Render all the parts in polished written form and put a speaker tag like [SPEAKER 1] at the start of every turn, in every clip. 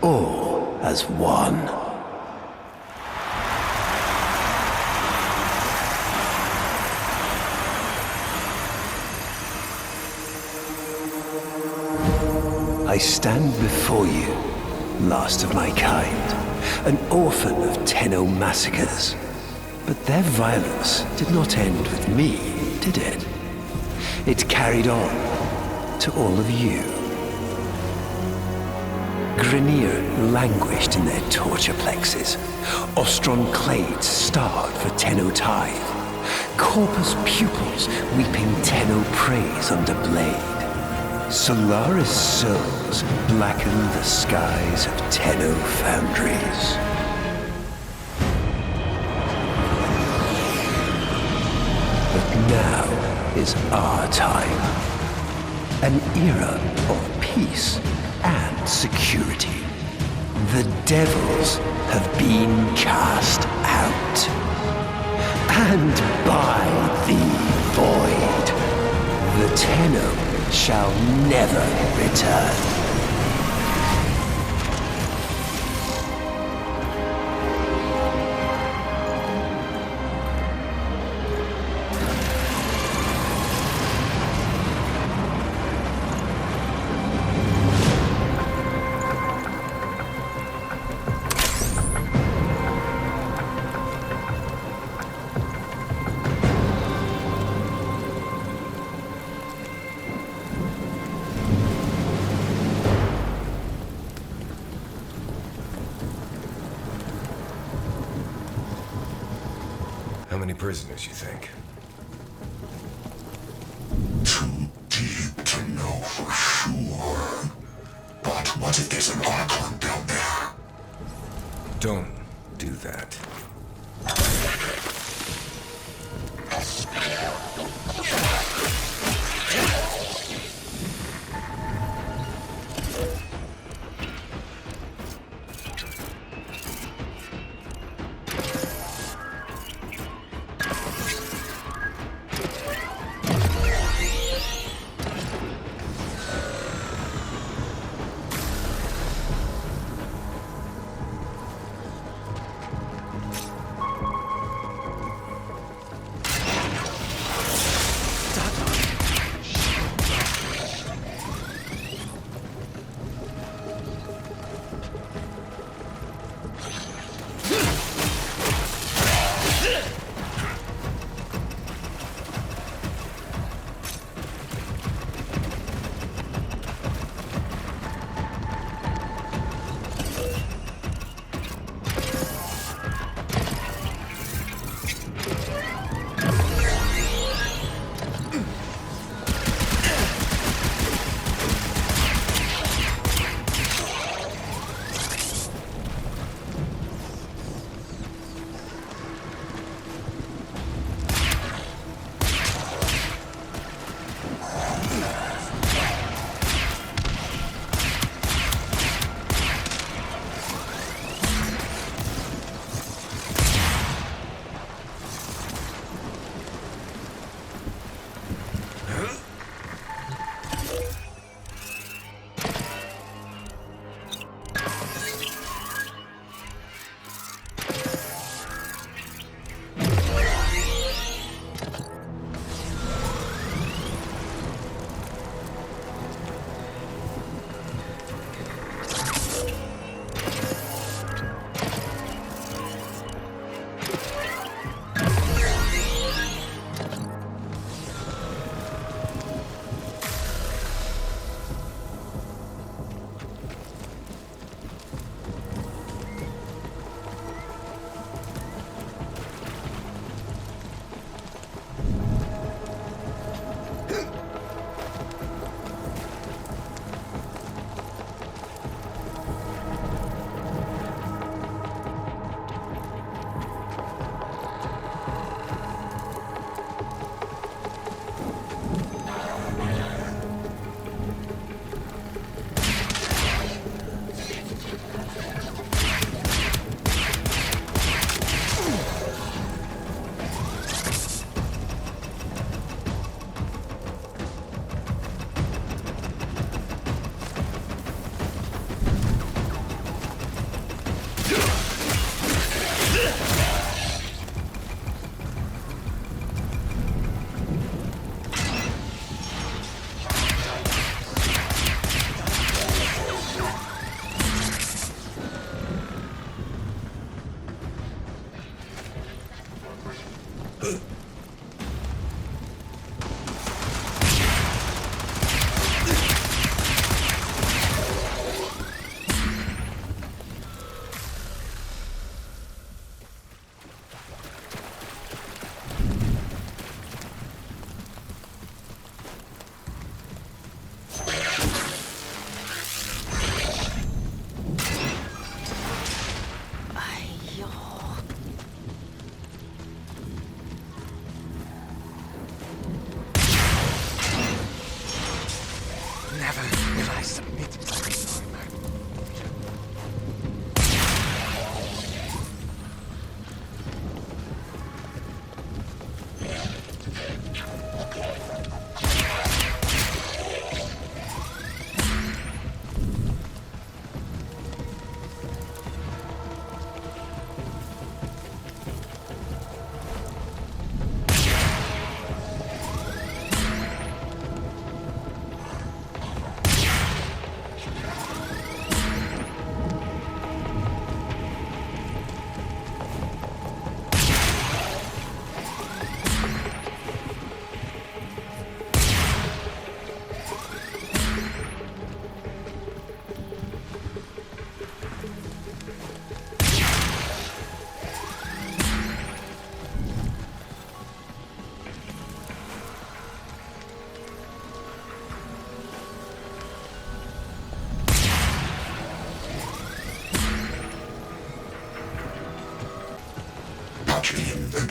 [SPEAKER 1] all as one. I stand before you, last of my kind, an orphan of Tenno massacres. But their violence did not end with me, did it? It carried on to all of you. Grineer languished in their torture plexes. Ostron clades starved for Tenno tithe. Corpus pupils weeping Tenno praise under blade. Solaris souls blackened the skies of Tenno foundries. But now is our time. An era of peace and security. The devils have been cast out. And by the void, the Tenno shall never return.
[SPEAKER 2] How many prisoners, you think?
[SPEAKER 3] Too deep to know for sure. But what if there's an Archon down there?
[SPEAKER 2] Don't do that.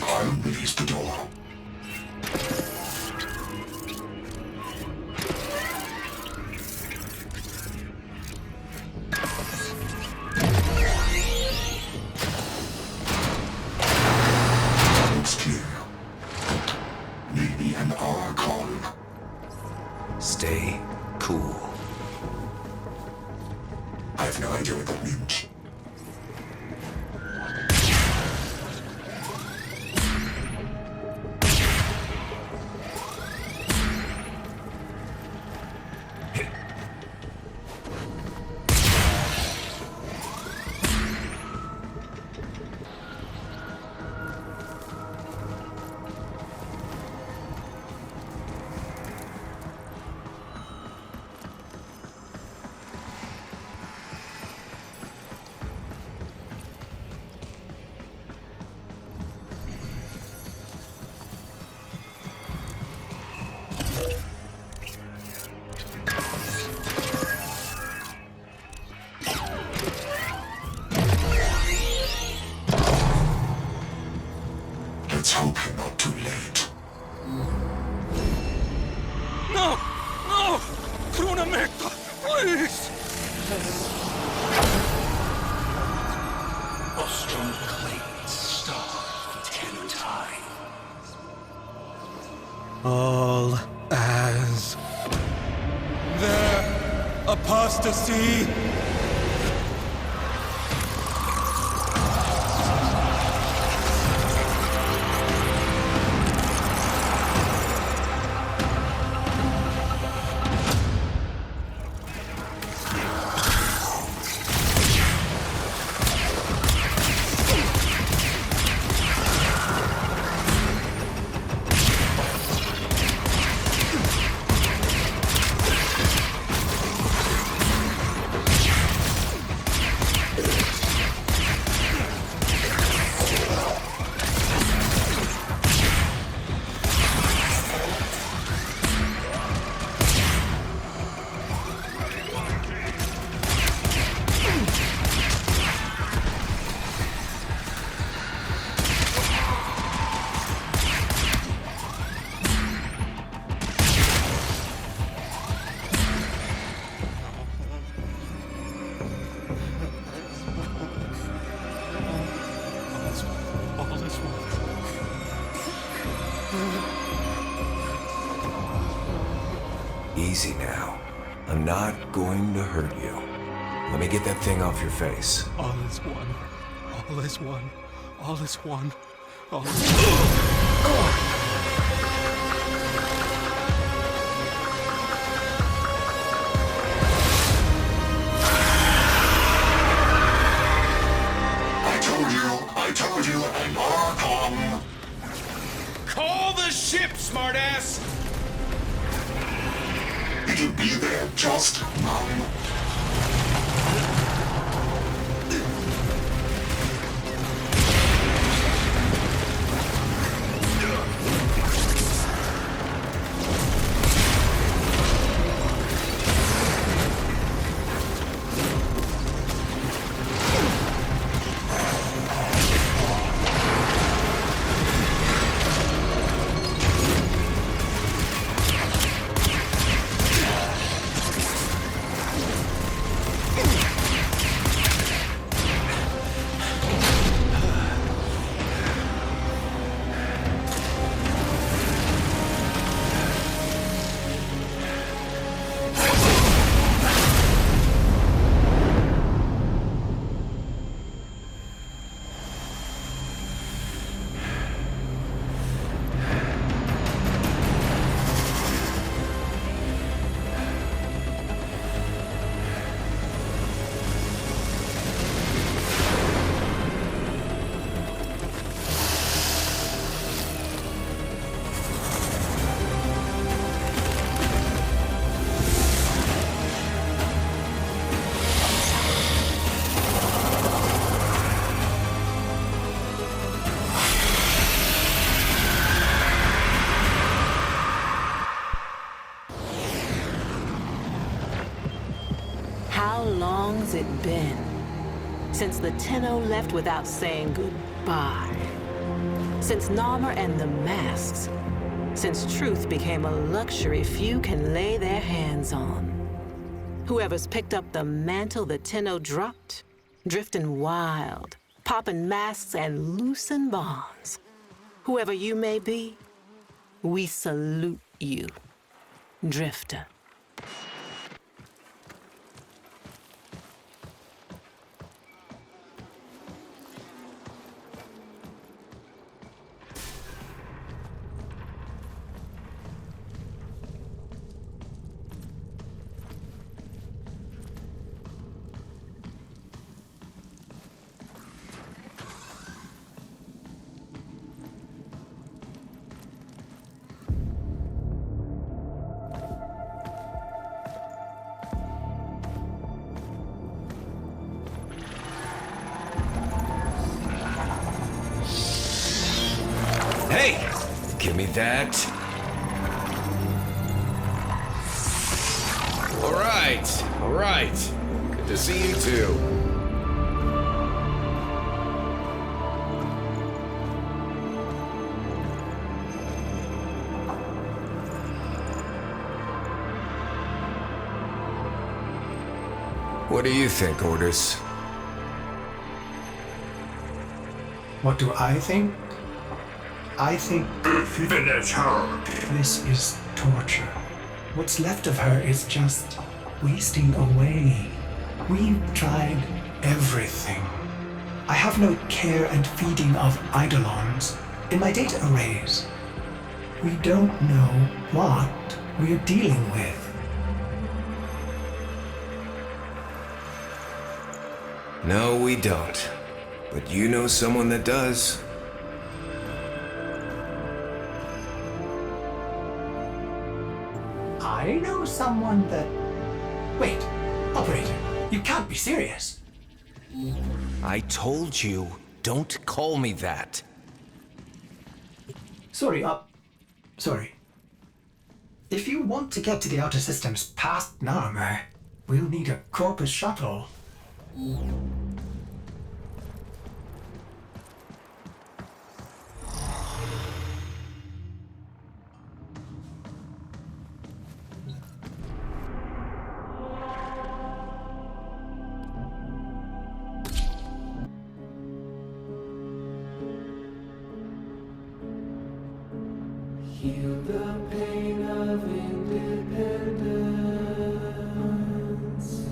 [SPEAKER 3] I'll release the door. It's clear. Maybe an Archon.
[SPEAKER 2] Stay cool.
[SPEAKER 3] I have no idea what that means. Let's hope you're not too late.
[SPEAKER 4] No! No! Krunamekta, please!
[SPEAKER 1] Ostrom clades starve for 10 times.
[SPEAKER 4] All as their apostasy.
[SPEAKER 2] Easy now. I'm not going to hurt you. Let me get that thing off your face.
[SPEAKER 4] All is one. All is one. All is one. All is
[SPEAKER 3] I told you, an Archon.
[SPEAKER 4] Call the ship, smartass!
[SPEAKER 3] It'll be there just now.
[SPEAKER 5] How long's it been since the Tenno left without saying goodbye? Since Narmer and the masks. Since truth became a luxury few can lay their hands on. Whoever's picked up the mantle that Tenno dropped, drifting wild, popping masks and loosing bonds. Whoever you may be, we salute you, Drifter.
[SPEAKER 2] Hey! Give me that. All right. Good to see you too. What do you think, Ordis?
[SPEAKER 6] What do I think? I think
[SPEAKER 3] Finish her.
[SPEAKER 6] this is torture. What's left of her is just wasting away. We've tried everything. I have no care and feeding of eidolons in my data arrays. We don't know what we're dealing with.
[SPEAKER 2] No, we don't. But you know someone that does.
[SPEAKER 6] I know someone that... Wait, operator, you can't be serious.
[SPEAKER 2] I told you, don't call me that.
[SPEAKER 6] Sorry. If you want to get to the outer systems past Narmer, we'll need a Corpus shuttle.
[SPEAKER 7] Heal the pain of independence.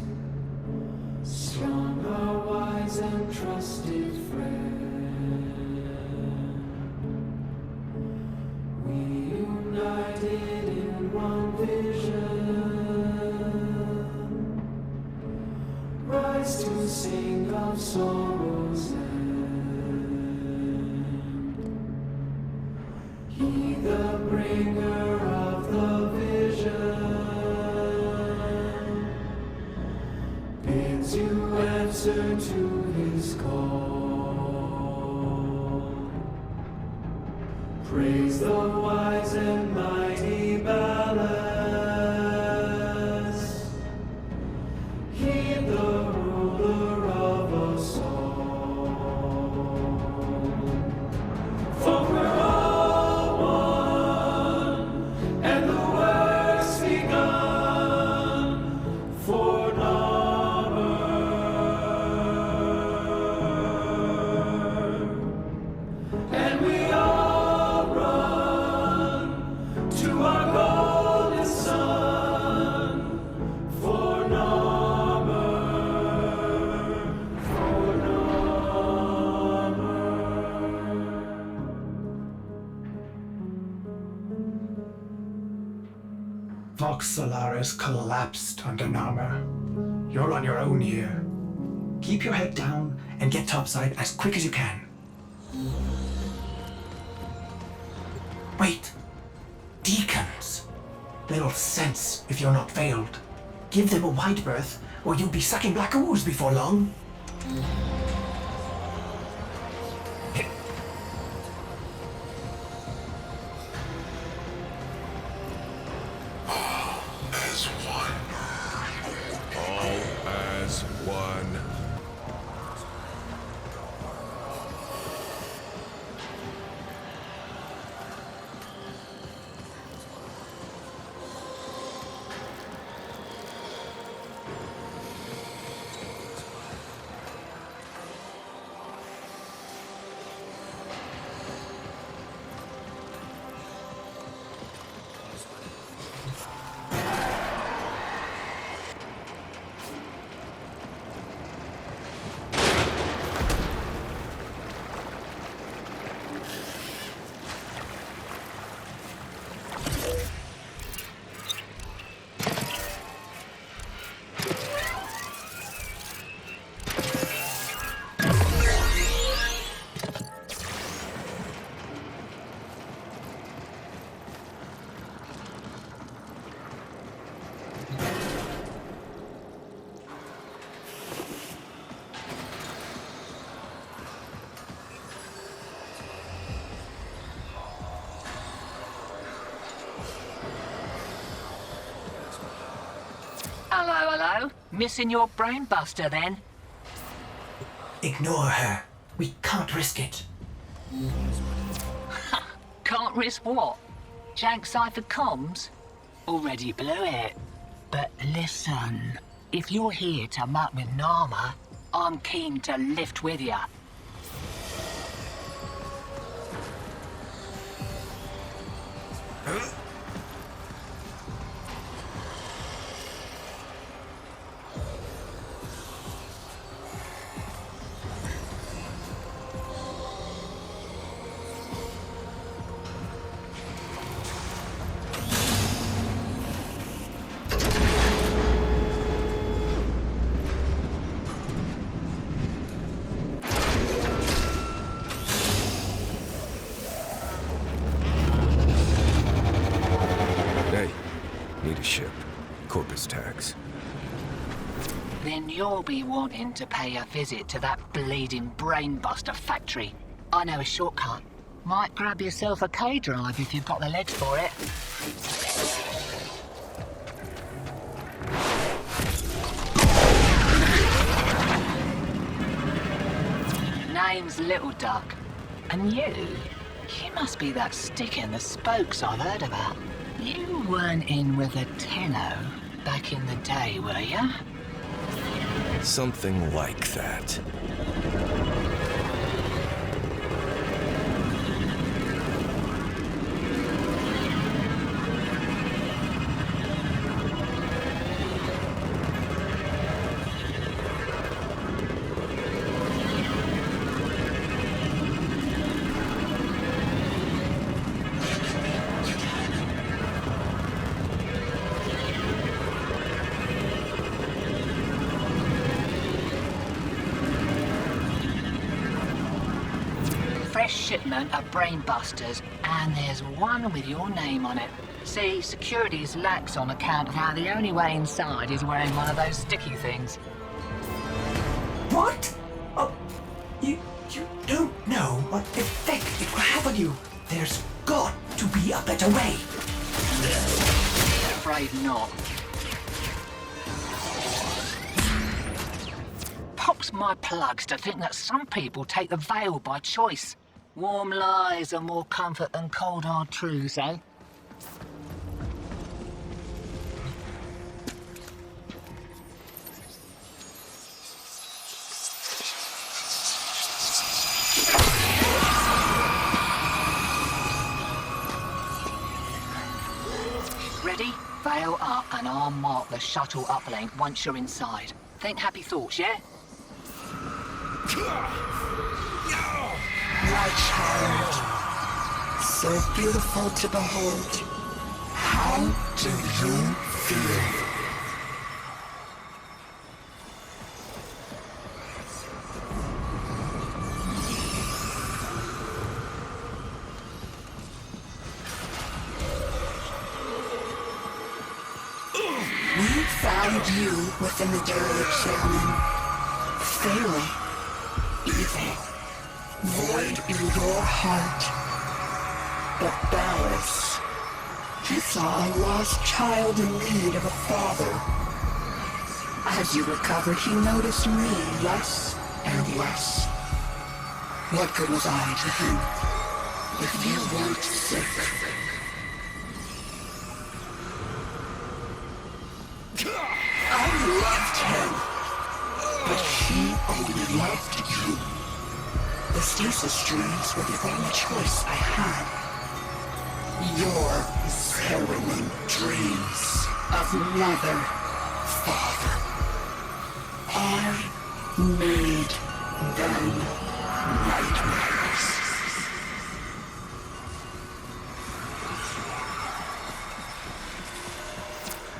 [SPEAKER 7] Strong, our wise and trusted friend. We united in one vision. Rise to sing of sorrow's end. He the bringer of the vision bids you answer to his call. Praise the wise and mighty Ballas. Heed the ruler of us all. For we're all
[SPEAKER 6] Vox Solaris collapsed under Narmer. You're on your own here. Keep your head down and get topside as quick as you can. Wait. Deacons. Little sense if you're not veiled. Give them a wide berth, or you'll be sucking black ooze before long.
[SPEAKER 3] As one.
[SPEAKER 2] All as one.
[SPEAKER 8] Missing your brainbuster then?
[SPEAKER 6] Ignore her. We can't risk it.
[SPEAKER 8] Can't risk what? Jank cipher comms? Already blew it. But listen, if you're here to muck with Nama, I'm keen to lift with ya.
[SPEAKER 2] Tags.
[SPEAKER 8] Then you'll be wanting to pay a visit to that bleeding brainbuster factory. I know a shortcut. Might grab yourself a K-drive if you've got the legs for it. Name's Little Duck. And you must be that stick in the spokes I've heard about. You weren't in with a tenno back in the day, were ya?
[SPEAKER 2] Something like that.
[SPEAKER 8] Shipment of brainbusters, and there's one with your name on it. See, security's lax on account of how the only way inside is wearing one of those sticky things.
[SPEAKER 6] What? Oh, you don't know what effect it will have on you. There's got to be a better way.
[SPEAKER 8] Afraid not. Pops my plugs to think that some people take the veil by choice. Warm lies are more comfort than cold hard truths, eh? Ready? Veil up and I'll mark the shuttle uplink once you're inside. Think happy thoughts, yeah?
[SPEAKER 3] My child, so beautiful to behold. How do you feel? We found you within the dirge, Shaman. Failing. Evil. Void in your heart. But Ballas, he saw a lost child in need of a father. As you recovered, he noticed me less and less. What good was I to him if you weren't sick? I loved him, but he only loved you. The stasis streams were the only choice I had. Your harrowing dreams of mother, father. I made them nightmares.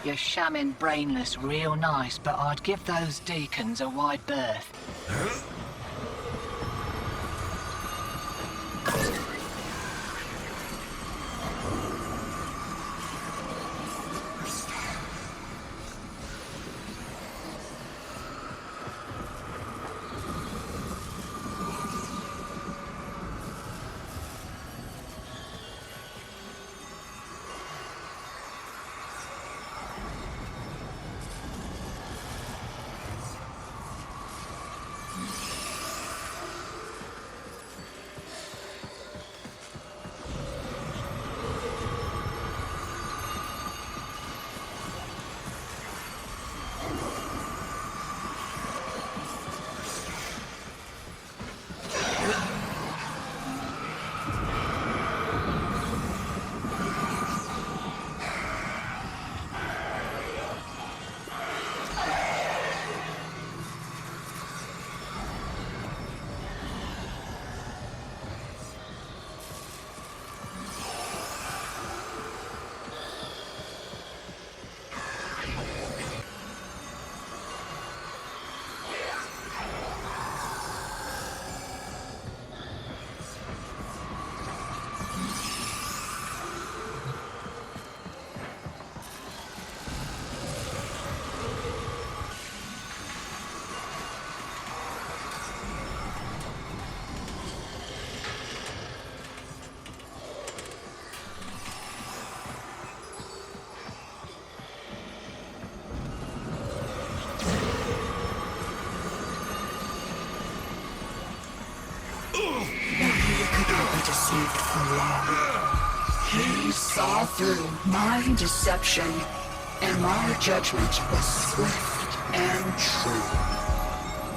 [SPEAKER 8] You're shamming brainless real nice, but I'd give those deacons a wide berth.
[SPEAKER 3] deceived for long. He saw through my deception, and my judgment was swift and true.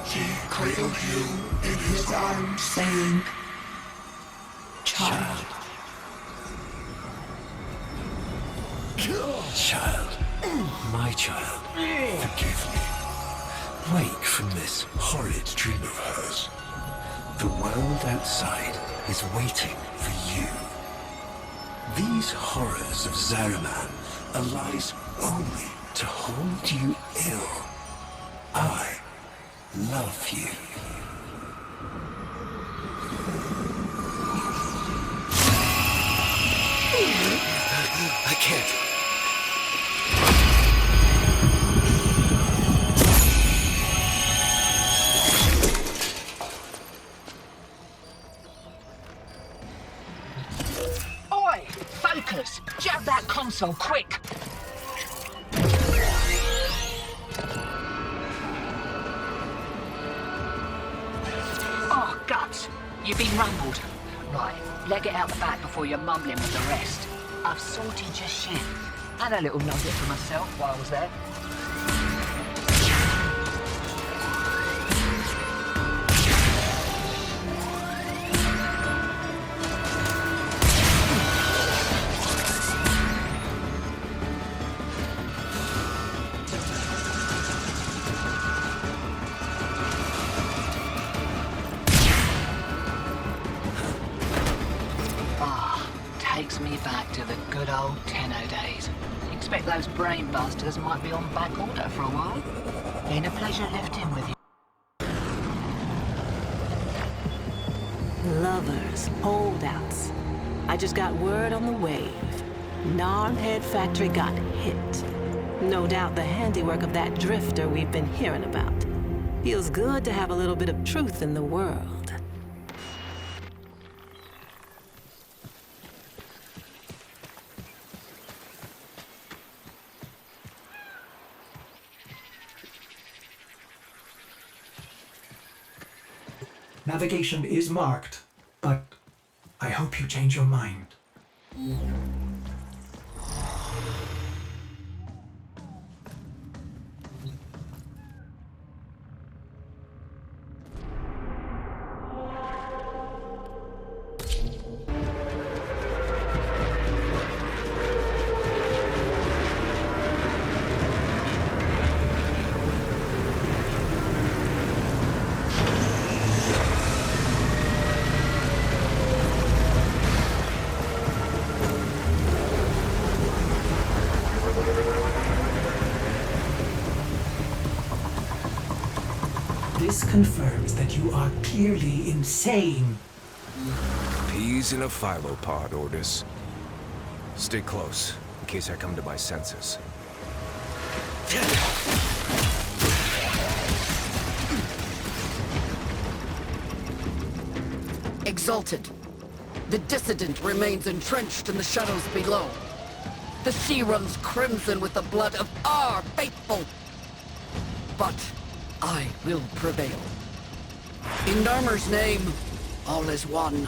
[SPEAKER 3] He cradled you in his arms, saying, "Child."
[SPEAKER 1] Child, my child, forgive me. Wake from this horrid dream of hers. The world outside is waiting for you. These horrors of Zariman are lies only to hold you ill. I love you.
[SPEAKER 2] I can't.
[SPEAKER 8] Oi! Focus! Jab that console, quick! Oh, guts! You've been rumbled. Right, leg it out the back before you're mumbling with the rest. I've sorted your shit. And a little nugget for myself while I was there. Takes me back to the good old Tenno days. Expect those brain busters might be on back order for a while. Been a pleasure lifting with you.
[SPEAKER 5] Lovers, holdouts. I just got word on the wave. Gnarlhead Factory got hit. No doubt the handiwork of that drifter we've been hearing about. Feels good to have a little bit of truth in the world.
[SPEAKER 6] Navigation is marked, but I hope you change your mind. This confirms that you are clearly insane.
[SPEAKER 2] Peas in a phylopod, Ordis. Stay close, in case I come to my senses.
[SPEAKER 9] Exalted. The dissident remains entrenched in the shadows below. The sea runs crimson with the blood of our faithful. But I will prevail. In Narmer's name, all is one.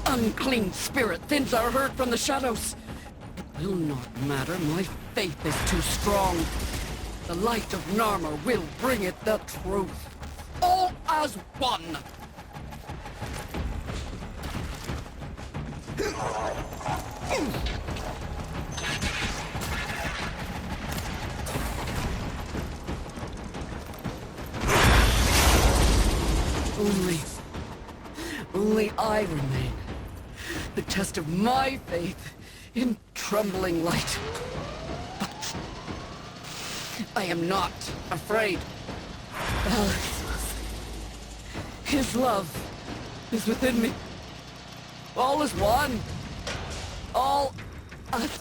[SPEAKER 9] Unclean spirit thins our herd from the shadows. It will not matter, my faith is too strong. The light of Narmer will bring it the truth. All as one! Only I remain. The test of my faith in trembling light. But I am not afraid. Alex, his love is within me. All is one. All as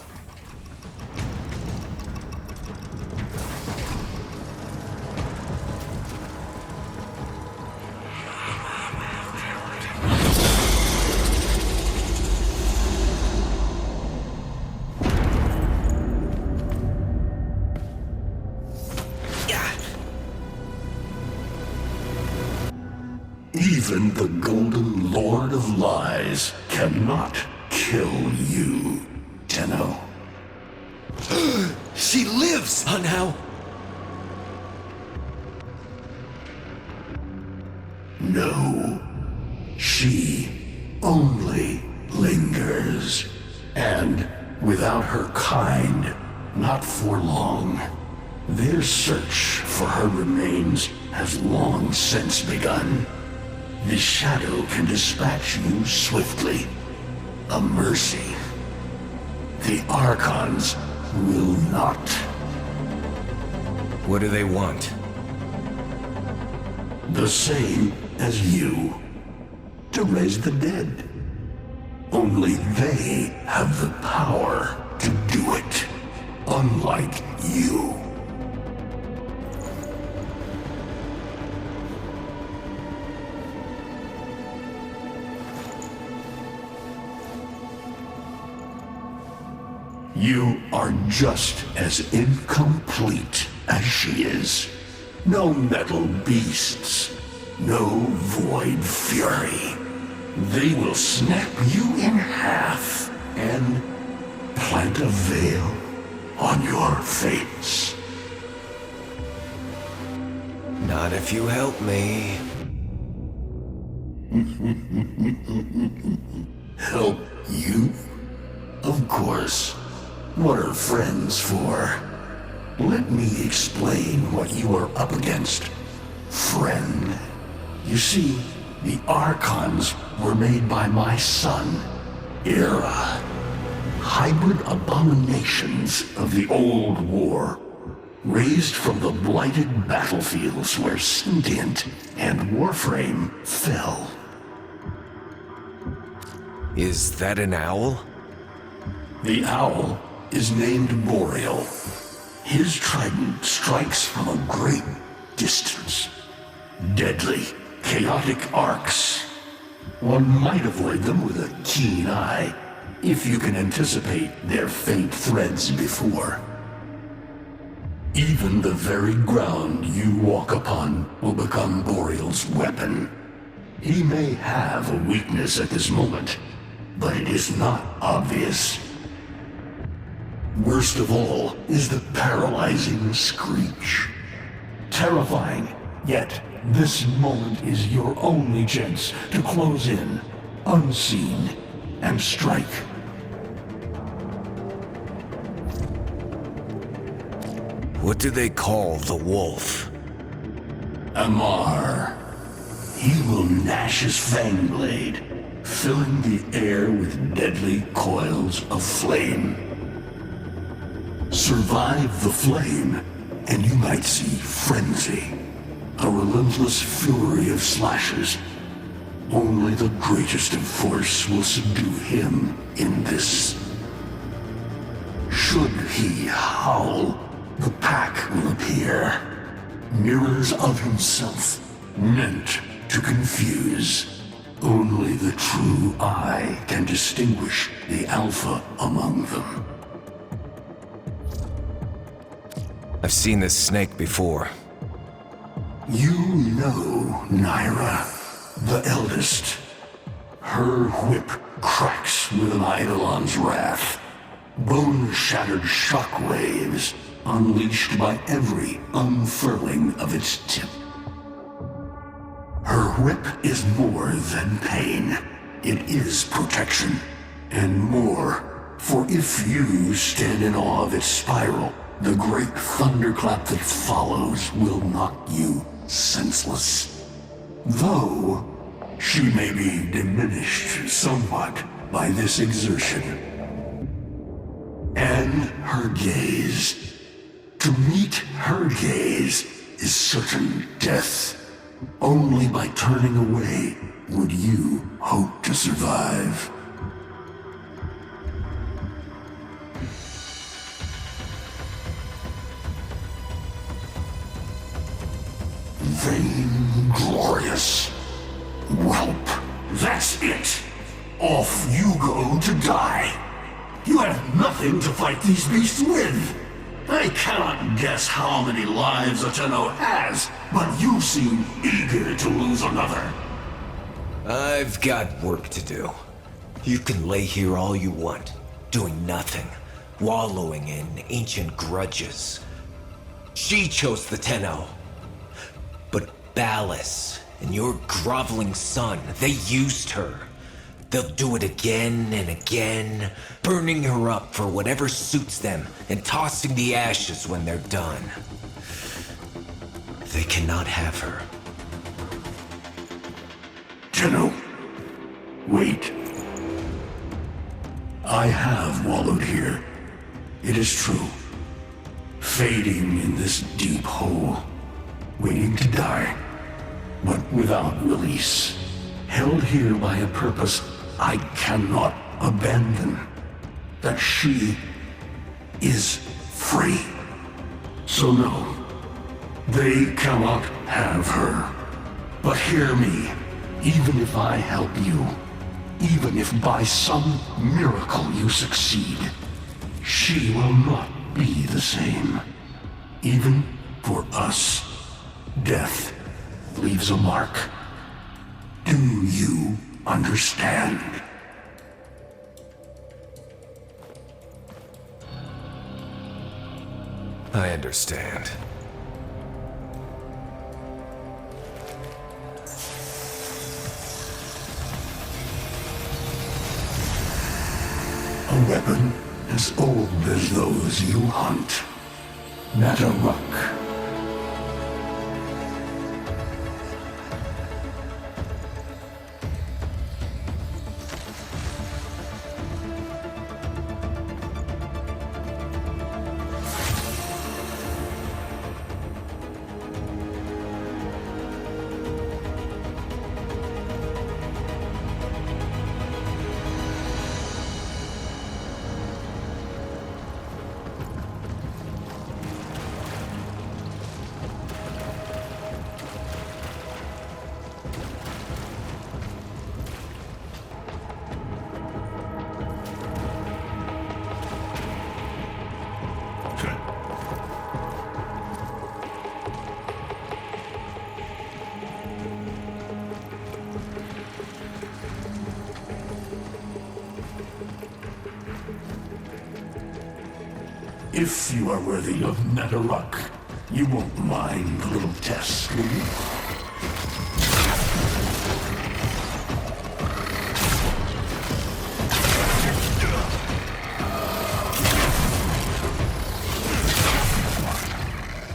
[SPEAKER 10] Even the Golden Lord of Lies cannot kill you, Tenno.
[SPEAKER 1] She lives somehow.
[SPEAKER 10] No. She only lingers. And without her kind, not for long. Their search for her remains has long since begun. The shadow can dispatch you swiftly. A mercy. The Archons will not.
[SPEAKER 2] What do they want?
[SPEAKER 10] The same as you. To raise the dead. Only they have the power to do it. Unlike you. You are just as incomplete as she is. No metal beasts. No void fury. They will snap you in half and plant a veil on your face.
[SPEAKER 2] Not if you help me.
[SPEAKER 10] Help you? Of course. What are friends for? Let me explain what you are up against, friend. You see, the Archons were made by my son, Era. Hybrid abominations of the old war, raised from the blighted battlefields where Sentient and Warframe fell.
[SPEAKER 2] Is that an owl?
[SPEAKER 10] The owl is named Boreal. His trident strikes from a great distance. Deadly, chaotic arcs. One might avoid them with a keen eye, if you can anticipate their faint threads before. Even the very ground you walk upon will become Boreal's weapon. He may have a weakness at this moment, but it is not obvious. Worst of all is the paralyzing screech. Terrifying, yet this moment is your only chance to close in, unseen, and strike.
[SPEAKER 2] What do they call the wolf?
[SPEAKER 10] Amar. He will gnash his fang blade, filling the air with deadly coils of flame. Survive the flame, and you might see frenzy. A relentless fury of slashes. Only the greatest of force will subdue him in this. Should he howl, the pack will appear. Mirrors of himself, meant to confuse. Only the true eye can distinguish the alpha among them.
[SPEAKER 2] I've seen this snake before.
[SPEAKER 10] You know Naira, the eldest. Her whip cracks with an Eidolon's wrath. Bone-shattered shockwaves unleashed by every unfurling of its tip. Her whip is more than pain. It is protection. And more, for if you stand in awe of its spiral, the great thunderclap that follows will knock you senseless. Though, she may be diminished somewhat by this exertion. And her gaze. To meet her gaze is certain death. Only by turning away would you hope to survive. Vainglorious. Whelp, that's it. Off you go to die. You have nothing to fight these beasts with. I cannot guess how many lives a Tenno has, but you seem eager to lose another.
[SPEAKER 2] I've got work to do. You can lay here all you want, doing nothing, wallowing in ancient grudges. She chose the Tenno. But Ballas and your groveling son, they used her. They'll do it again and again, burning her up for whatever suits them and tossing the ashes when they're done. They cannot have her.
[SPEAKER 10] Tenno, wait. I have wallowed here. It is true. Fading in this deep hole, waiting to die, but without release. Held here by a purpose I cannot abandon. That she is free. So no, they cannot have her. But hear me, even if I help you, even if by some miracle you succeed, she will not be the same. Even for us, death leaves a mark. Do you understand?
[SPEAKER 2] I understand.
[SPEAKER 10] A weapon as old as those you hunt. Nataruk. If you are worthy of Nataruk, you won't mind the little test, will you?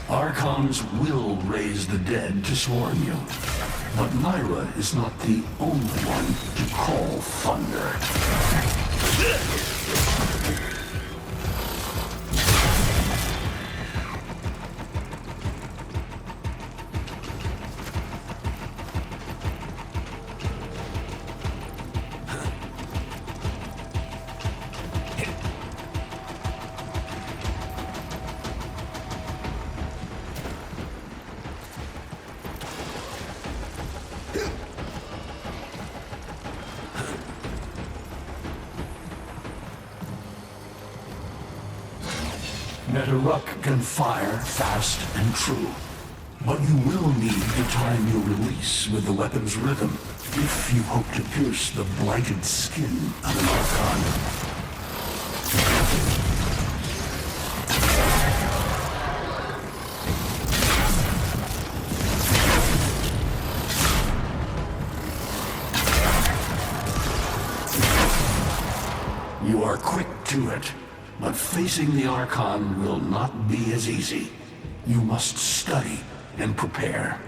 [SPEAKER 10] Archons will raise the dead to swarm you, but Myra is not the only one to call thunder. Nataruk can fire fast and true, but you will need to time your release with the weapon's rhythm if you hope to pierce the blighted skin of an Archon. You are quick to it, but facing the Archon will not be as easy. You must study and prepare.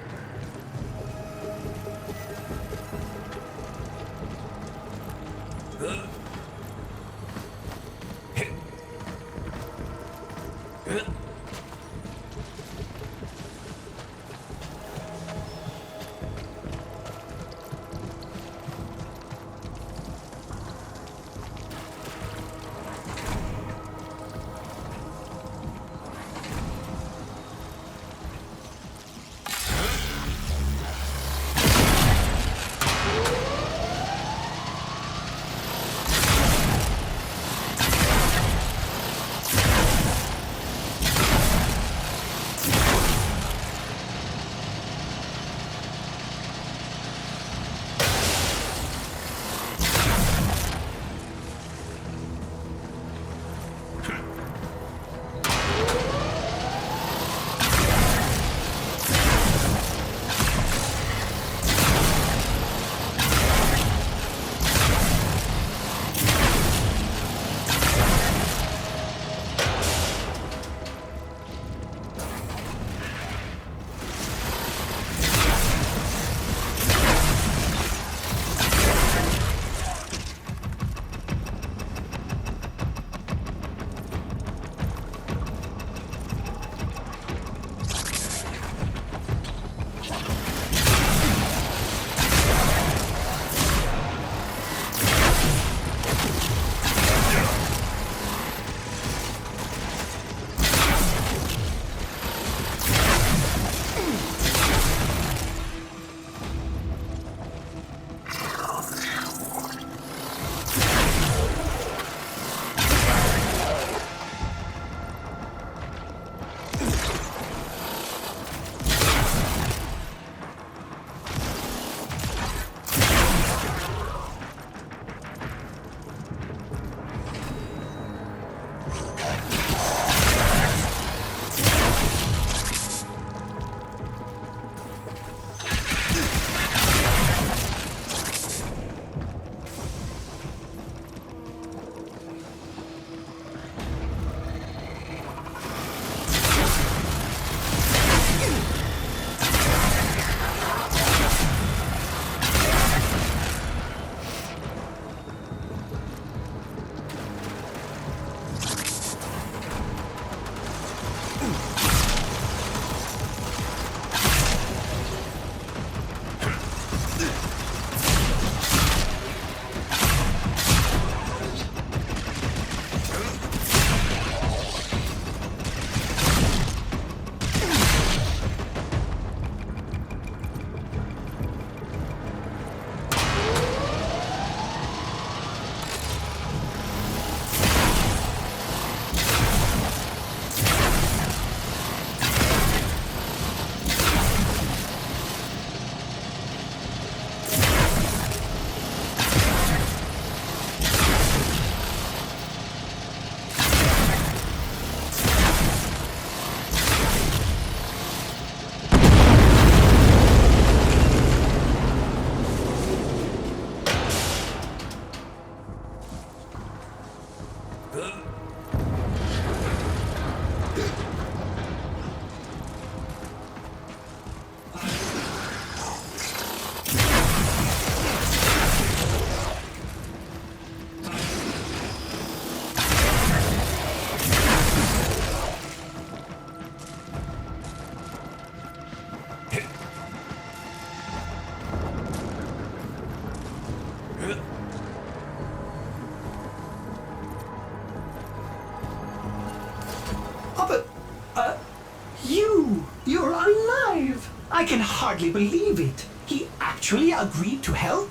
[SPEAKER 6] You're alive! I can hardly believe it. He actually agreed to help?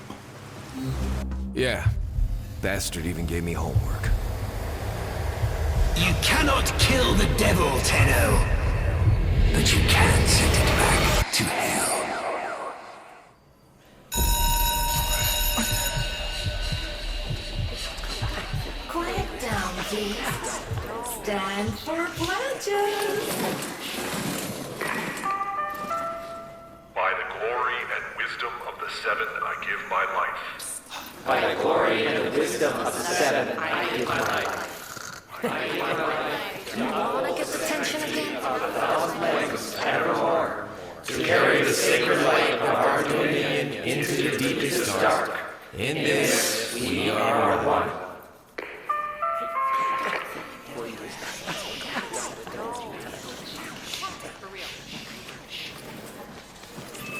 [SPEAKER 2] Yeah. Bastard even gave me homework.
[SPEAKER 1] You cannot kill the devil, Tenno. But you can send it back to hell.
[SPEAKER 3] Quiet down, beast. Stand for pledges.
[SPEAKER 11] By the glory and wisdom of the Seven, I give my life.
[SPEAKER 7] By the glory and the wisdom of the Seven, I give my life.
[SPEAKER 9] You wanna get the tension again?
[SPEAKER 7] Evermore, to carry the sacred light of our dominion into the deepest dark.
[SPEAKER 2] In this,
[SPEAKER 7] We are one.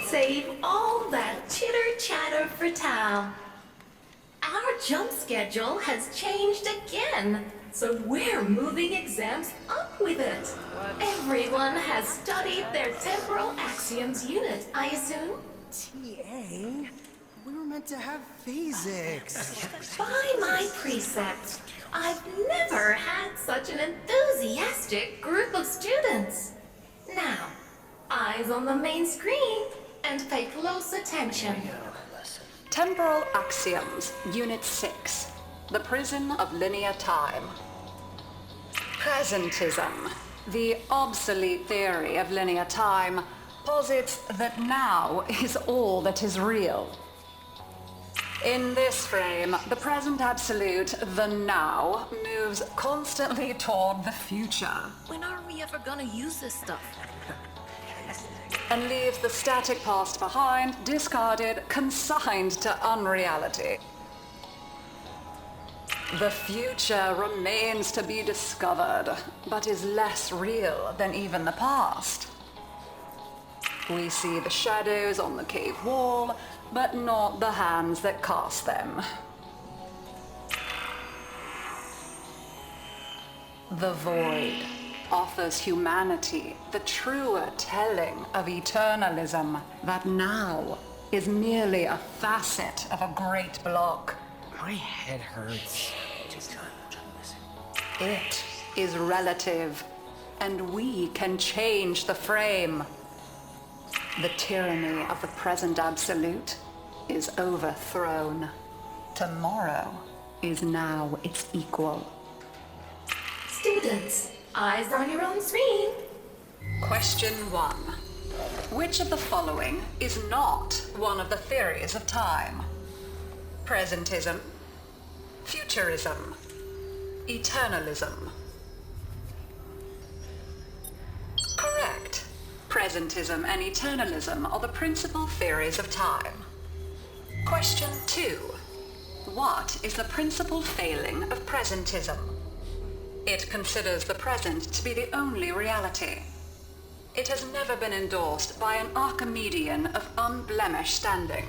[SPEAKER 3] Save all that chitter-chatter for Tao. Our jump schedule has changed again, so we're moving exams up with it. Everyone has studied their temporal axioms unit, I assume?
[SPEAKER 12] TA? We were meant to have physics.
[SPEAKER 3] By my precept, I've never had such an enthusiastic group of students. Now, eyes on the main screen and pay close attention.
[SPEAKER 13] Temporal Axioms, Unit 6. The Prison of Linear Time. Presentism, the obsolete theory of linear time, posits that now is all that is real. In this frame, the present absolute, the now, moves constantly toward the future.
[SPEAKER 9] When are we ever gonna use this stuff?
[SPEAKER 13] And leaves the static past behind, discarded, consigned to unreality. The future remains to be discovered, but is less real than even the past. We see the shadows on the cave wall, but not the hands that cast them. The void offers humanity the truer telling of eternalism that now is merely a facet of a great block.
[SPEAKER 12] My head hurts.
[SPEAKER 13] It is relative, and we can change the frame. The tyranny of the present absolute is overthrown. Tomorrow is now its equal.
[SPEAKER 3] Students, eyes on your own screen.
[SPEAKER 13] Question 1. Which of the following is not one of the theories of time? Presentism, futurism, eternalism. Correct. Presentism and eternalism are the principal theories of time. Question 2. What is the principal failing of presentism? It considers the present to be the only reality. It has never been endorsed by an Archimedean of unblemished standing.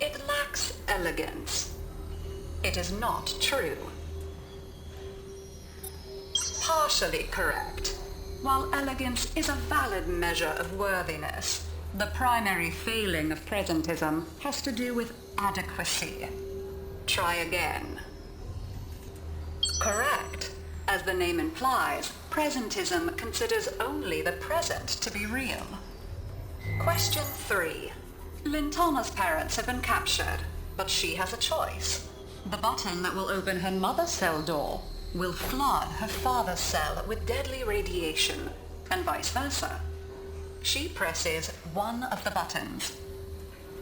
[SPEAKER 13] It lacks elegance. It is not true. Partially correct. While elegance is a valid measure of worthiness, the primary failing of presentism has to do with adequacy. Try again. Correct. As the name implies, presentism considers only the present to be real. Question 3. Lintana's parents have been captured, but she has a choice. The button that will open her mother's cell door will flood her father's cell with deadly radiation, and vice versa. She presses one of the buttons.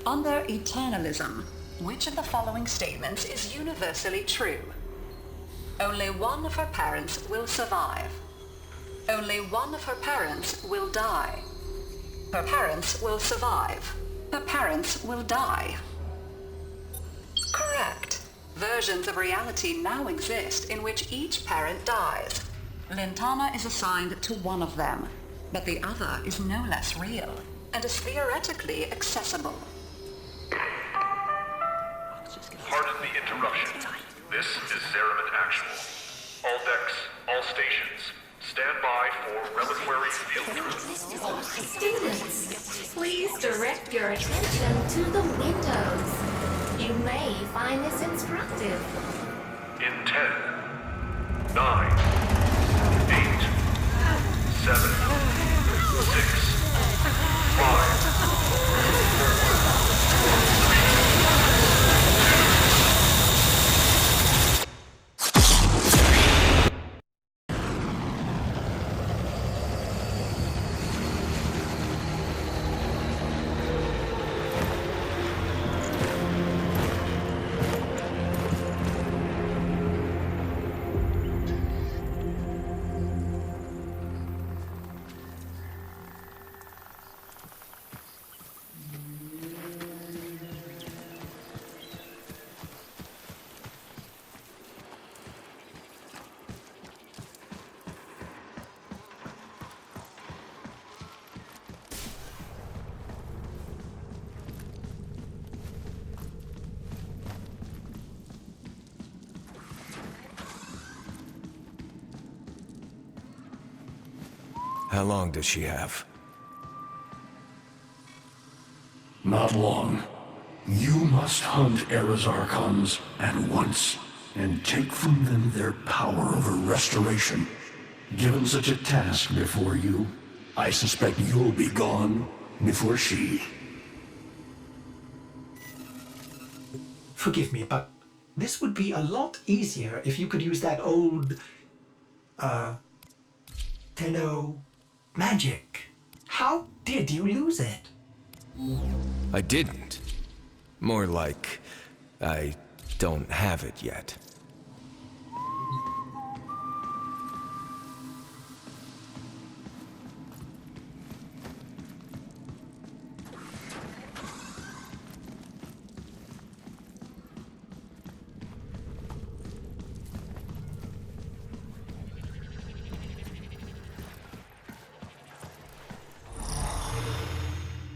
[SPEAKER 13] Under eternalism, which of the following statements is universally true? Only one of her parents will survive. Only one of her parents will die. Her parents will survive. Her parents will die. Correct. Versions of reality now exist in which each parent dies. Lintana is assigned to one of them, but the other is no less real and is theoretically accessible.
[SPEAKER 11] Pardon the interruption. This is Zeraman Actual. All decks, all stations, stand by for reliquary field trip.
[SPEAKER 14] Students, please direct your attention to the windows. You may find this instructive.
[SPEAKER 11] In 10, 9, 8, 7, 6, 5, 4,
[SPEAKER 2] How long does she have?
[SPEAKER 10] Not long. You must hunt Era's Archons at once, and take from them their power over restoration. Given such a task before you, I suspect you'll be gone before she.
[SPEAKER 6] Forgive me, but this would be a lot easier if you could use that old, Tenno magic. How did you lose it?
[SPEAKER 2] I didn't. More like, I don't have it yet.